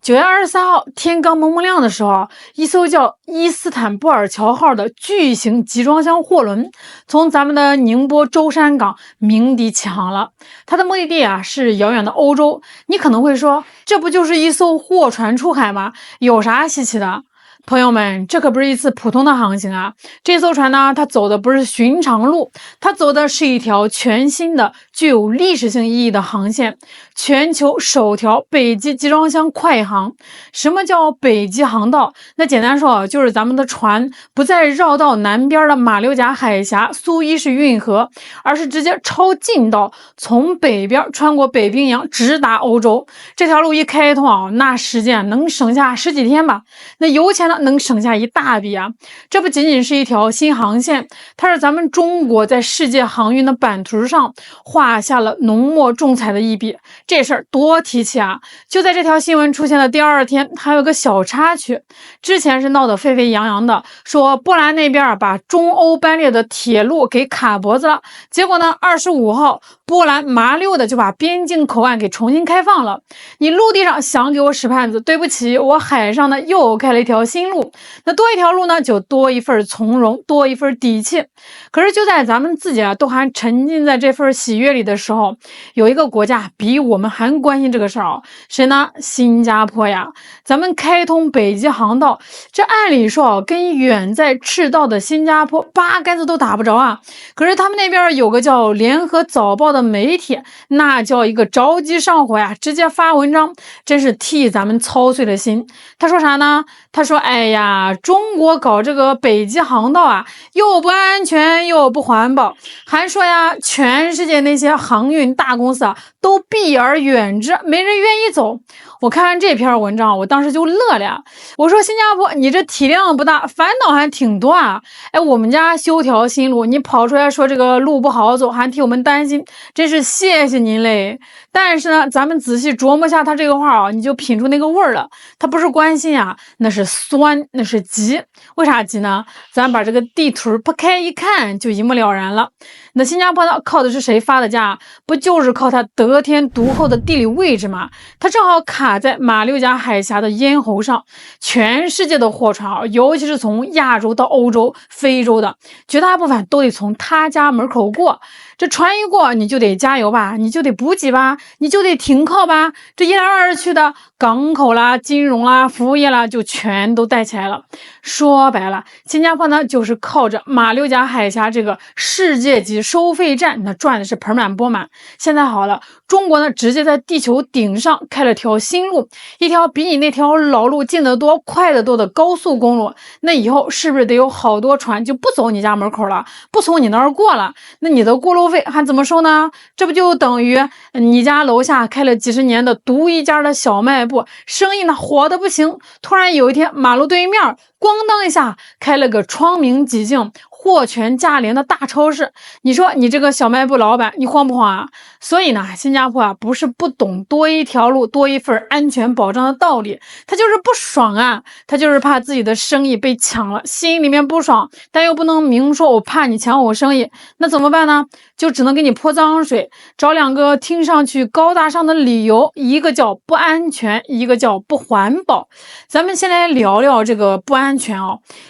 9月23号，天刚蒙蒙亮的时候，一艘叫伊斯坦布尔桥号的巨型集装箱货轮从咱们的宁波舟山港鸣笛起航了。它的目的地是遥远的欧洲。你可能会说，这不就是一艘货船出海吗？有啥稀奇的？朋友们，这可不是一次普通的航行啊！这艘船呢，它走的不是寻常路，它走的是一条全新的、具有历史性意义的航线——全球首条北极集装箱快航。什么叫北极航道？那简单说就是咱们的船不再绕到南边的马六甲海峡、苏伊士运河，而是直接超近道，从北边穿过北冰洋，直达欧洲。这条路一开通那时间能省下10几天吧？那油钱呢？能省下一大笔啊！这不仅仅是一条新航线，它是咱们中国在世界航运的版图上画下了浓墨重彩的一笔。这事儿多提起啊！就在这条新闻出现的第2天，还有个小插曲。之前是闹得沸沸扬扬的，说波兰那边把中欧班列的铁路给卡脖子了。结果呢，25号，波兰麻溜的就把边境口岸给重新开放了。你陆地上想给我使绊子，对不起，我海上呢又开了一条新路。那多一条路呢，就多一份从容，多一份底气。可是就在咱们自己都还沉浸在这份喜悦里的时候，有一个国家比我们还关心这个事儿谁呢？新加坡呀！咱们开通北极航道，这按理说跟远在赤道的新加坡八竿子都打不着啊。可是他们那边有个叫联合早报的媒体，那叫一个着急上火呀，直接发文章，真是替咱们操碎了心。他说啥呢？他说哎呀，中国搞这个北极航道又不安全又不环保，还说呀，全世界那些航运大公司都避而远之，没人愿意走。我看完这篇文章，我当时就乐了。我说新加坡，你这体量不大，烦恼还挺多啊。我们家修条新路，你跑出来说这个路不好走，还替我们担心，真是谢谢您嘞。但是呢，咱们仔细琢磨下他这个话你就品出那个味儿了。他不是关心那是酸，那是急。为啥急呢？咱把这个地图剖开一看，就一目了然了。那新加坡呢，靠的是谁发的家？不就是靠它得天独厚的地理位置吗？它正好卡在马六甲海峡的咽喉上，全世界的货船尤其是从亚洲到欧洲、非洲的，绝大部分都得从他家门口过。这船一过，你就得加油吧，你就得补给吧，你就得停靠吧。这一来二去的，港口啦、金融啦、服务业啦，就全都带起来了。说白了，新加坡呢，就是靠着马六甲海峡这个世界级收费站，那赚的是盆满钵满。现在好了，中国呢，直接在地球顶上开了条新路，一条比你那条老路近得多、快得多的高速公路。那以后是不是得有好多船就不走你家门口了，不从你那儿过了？那你的过路费还怎么收呢？这不就等于你家楼下开了几十年的独一家的小卖部，生意呢火得不行，突然有一天马路对面咣当一下开了个窗明几净、货全价廉的大超市，你说你这个小卖部老板，你慌不慌啊？所以呢，新加坡不是不懂多一条路多一份安全保障的道理，他就是不爽他就是怕自己的生意被抢了，心里面不爽，但又不能明说我怕你抢我生意，那怎么办呢？就只能给你泼脏水，找两个听上去高大上的理由，一个叫不安全，一个叫不环保。咱们先来聊聊这个不安全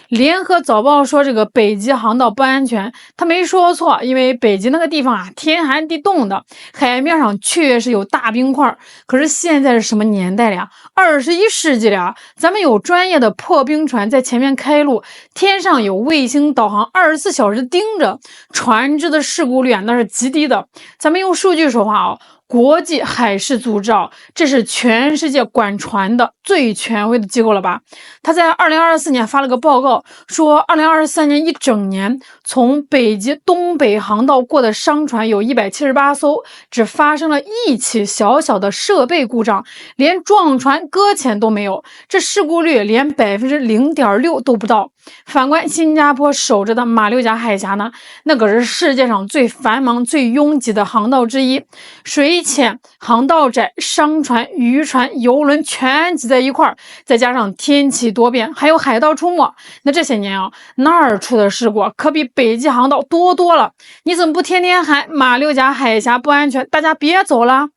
联合早报说这个北极航道不安全，他没说错，因为北极那个地方天寒地冻的，海面上确实有大冰块。可是现在是什么年代了呀？21世纪了呀，咱们有专业的破冰船在前面开路，天上有卫星导航24小时盯着，船只的事故率那是极低的。咱们用数据说话国际海事组织这是全世界管船的最权威的机构了吧？他在2024年发了个报告，说2023年一整年从北极东北航道过的商船有178艘，只发生了1起小小的设备故障，连撞船搁浅都没有，这事故率连0.6%都不到。反观新加坡守着的马六甲海峡呢，那可是世界上最繁忙、最拥挤的航道之一，水浅、航道窄，商船、渔船、游轮全挤在一块儿，再加上天气多变，还有海盗出没，那这些年啊，那儿出的事故可比北极航道多多了。你怎么不天天喊马六甲海峡不安全，大家别走了？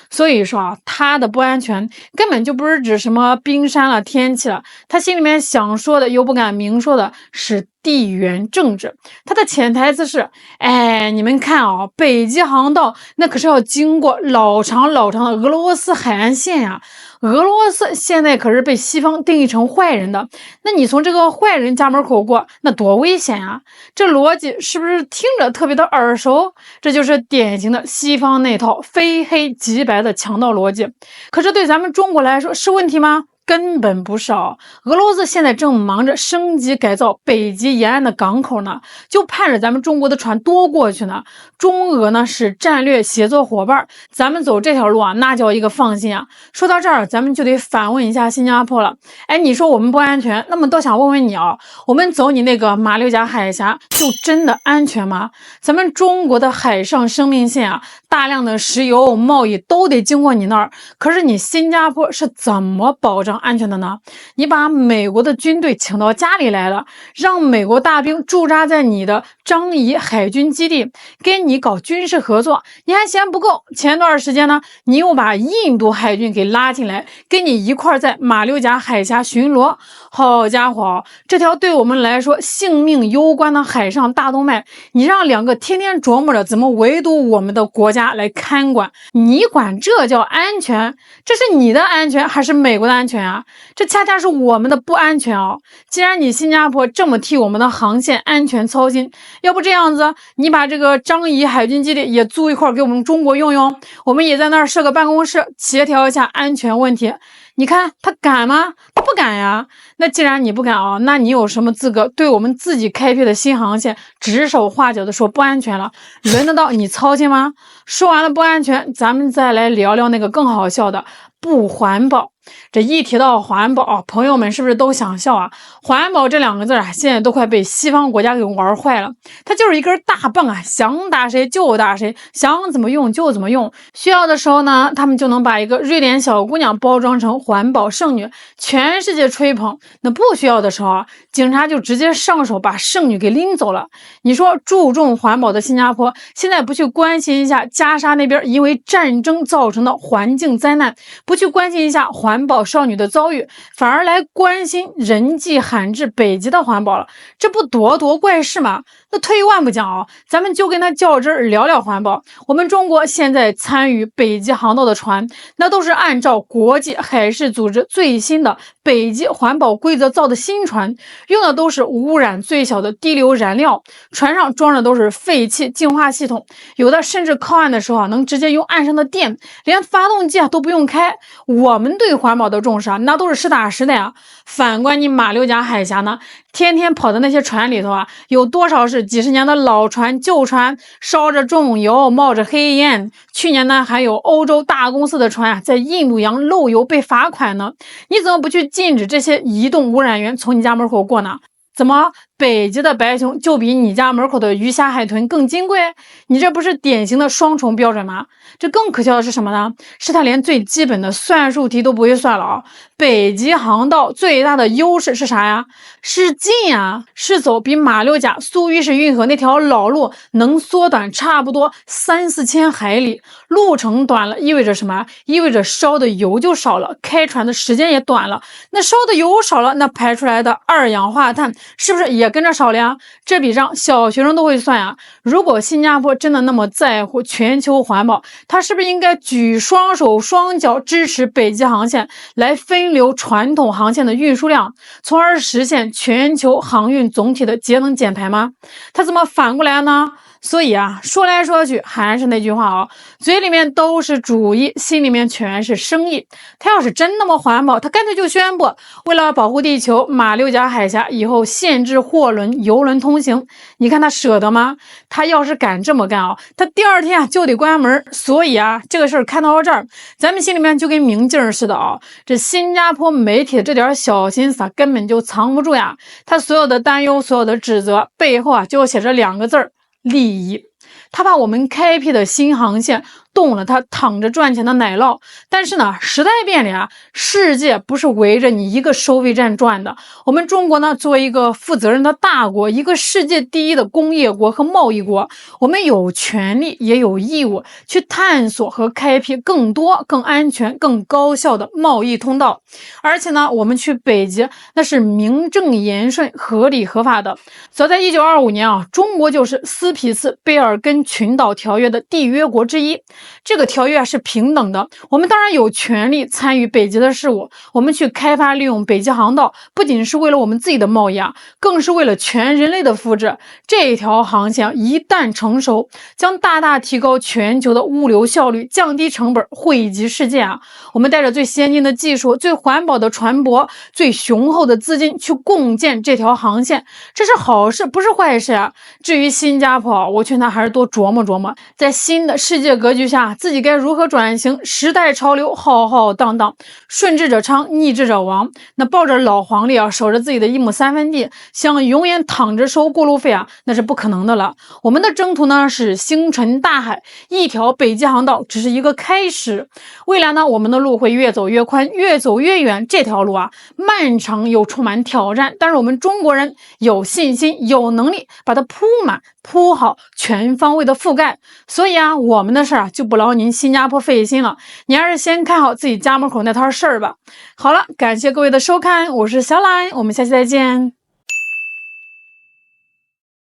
所以说啊，他的不安全根本就不是指什么冰山了、天气了，他心里面想说的又不敢明说的是地缘政治。他的潜台词是：哎，你们看啊，北极航道那可是要经过老长老长的俄罗斯海岸线呀。俄罗斯现在可是被西方定义成坏人的，那你从这个坏人家门口过，那多危险呀！这逻辑是不是听着特别的耳熟？这就是典型的西方那套非黑即白的强盗逻辑。可是对咱们中国来说是问题吗？根本不是啊！俄罗斯现在正忙着升级改造北极沿岸的港口呢，就盼着咱们中国的船多过去呢。中俄呢是战略协作伙伴，咱们走这条路啊，那叫一个放心啊！说到这儿，咱们就得反问一下新加坡了。哎，你说我们不安全，那么倒想问问你啊，我们走你那个马六甲海峡，就真的安全吗？咱们中国的海上生命线啊，大量的石油贸易都得经过你那儿，可是你新加坡是怎么保障安全的呢？你把美国的军队请到家里来了，让美国大兵驻扎在你的樟宜海军基地，跟你搞军事合作，你还嫌不够？前段时间呢，你又把印度海军给拉进来，跟你一块在马六甲海峡巡逻。好家伙，这条对我们来说性命攸关的海上大动脉，你让两个天天琢磨着怎么围堵我们的国家来看管，你管这叫安全？这是你的安全还是美国的安全啊？这恰恰是我们的不安全哦。既然你新加坡这么替我们的航线安全操心，要不这样子，你把这个樟宜海军基地也租一块给我们中国用用，我们也在那儿设个办公室，协调一下安全问题。你看他敢吗？他不敢呀。那既然你不敢啊，那你有什么资格对我们自己开辟的新航线指手画脚的说不安全了？轮得到你操心吗？说完了不安全，咱们再来聊聊那个更好笑的不环保。这一提到环保啊，朋友们是不是都想笑啊？环保这两个字啊，现在都快被西方国家给玩坏了。它就是一根大棒啊，想打谁就打谁，想怎么用就怎么用。需要的时候呢，他们就能把一个瑞典小姑娘包装成环保圣女，全世界吹捧。那不需要的时候啊，警察就直接上手把圣女给拎走了。你说注重环保的新加坡，现在不去关心一下加沙那边因为战争造成的环境灾难，不去关心一下环保少女的遭遇，反而来关心人迹罕至北极的环保了，这不多怪事吗？那退一万步讲啊，咱们就跟他较真儿聊聊环保。我们中国现在参与北极航道的船，那都是按照国际海事组织最新的北极环保规则造的新船，用的都是污染最小的低硫燃料，船上装的都是废气净化系统，有的甚至靠岸的时候能直接用岸上的电，连发动机都不用开。我们对环保的重视那都是实打实的呀。反观你马六甲海峡呢，天天跑的那些船里头有多少是几十年的老船旧船，烧着重油冒着黑烟。去年呢，还有欧洲大公司的船在印度洋漏油被罚款呢。你怎么不去禁止这些移动污染源从你家门口过呢？怎么北极的白熊就比你家门口的鱼虾海豚更金贵？你这不是典型的双重标准吗？这更可笑的是什么呢？是他连最基本的算术题都不会算了啊！北极航道最大的优势是啥呀？是近呀，是走比马六甲苏伊士运河那条老路能缩短差不多3-4千海里。路程短了意味着什么？意味着烧的油就少了，开船的时间也短了。那烧的油少了，那排出来的二氧化碳是不是也跟着少了呀？这笔账小学生都会算呀。如果新加坡真的那么在乎全球环保，它是不是应该举双手双脚支持北极航线，来分流传统航线的运输量，从而实现全球航运总体的节能减排吗？它怎么反过来呢？所以啊，说来说去还是那句话啊，嘴里面都是主义，心里面全是生意。他要是真那么环保，他干脆就宣布，为了保护地球，马六甲海峡以后限制货轮、邮轮通行。你看他舍得吗？他要是敢这么干啊，他第二天啊就得关门。所以啊，这个事儿看到这儿，咱们心里面就跟明镜似的啊。这新加坡媒体的这点小心思啊，根本就藏不住呀。他所有的担忧、所有的指责背后啊，就写着2个字儿：利益。他把我们开辟的新航线动了他躺着赚钱的奶酪。但是呢，时代变了啊，世界不是围着你一个收费站转的。我们中国呢，作为一个负责任的大国，一个世界第一的工业国和贸易国，我们有权利也有义务去探索和开辟更多、更安全、更高效的贸易通道。而且呢，我们去北极那是名正言顺、合理合法的。早在1925年啊，中国就是斯皮茨贝尔根群岛条约的缔约国之一。这个条约啊是平等的，我们当然有权利参与北极的事务。我们去开发利用北极航道，不仅是为了我们自己的贸易啊，更是为了全人类的福祉。这条航线一旦成熟，将大大提高全球的物流效率，降低成本，惠及世界啊！我们带着最先进的技术、最环保的船舶、最雄厚的资金去共建这条航线，这是好事，不是坏事啊！至于新加坡，我劝他还是多琢磨琢磨，在新的世界格局下，自己该如何转型，时代潮流浩浩荡荡，顺治者昌，逆治者亡。那抱着老黄历啊，守着自己的1亩3分地，想永远躺着收过路费啊，那是不可能的了。我们的征途呢是星辰大海，一条北极航道只是一个开始。未来呢，我们的路会越走越宽，越走越远。这条路啊，漫长又充满挑战，但是我们中国人有信心、有能力把它铺满、铺好，全方位的覆盖。所以啊，我们的事儿啊，就不劳您新加坡费心了，你还是先看好自己家门口那摊事儿吧。好了，感谢各位的收看，我是小懒，我们下期再见。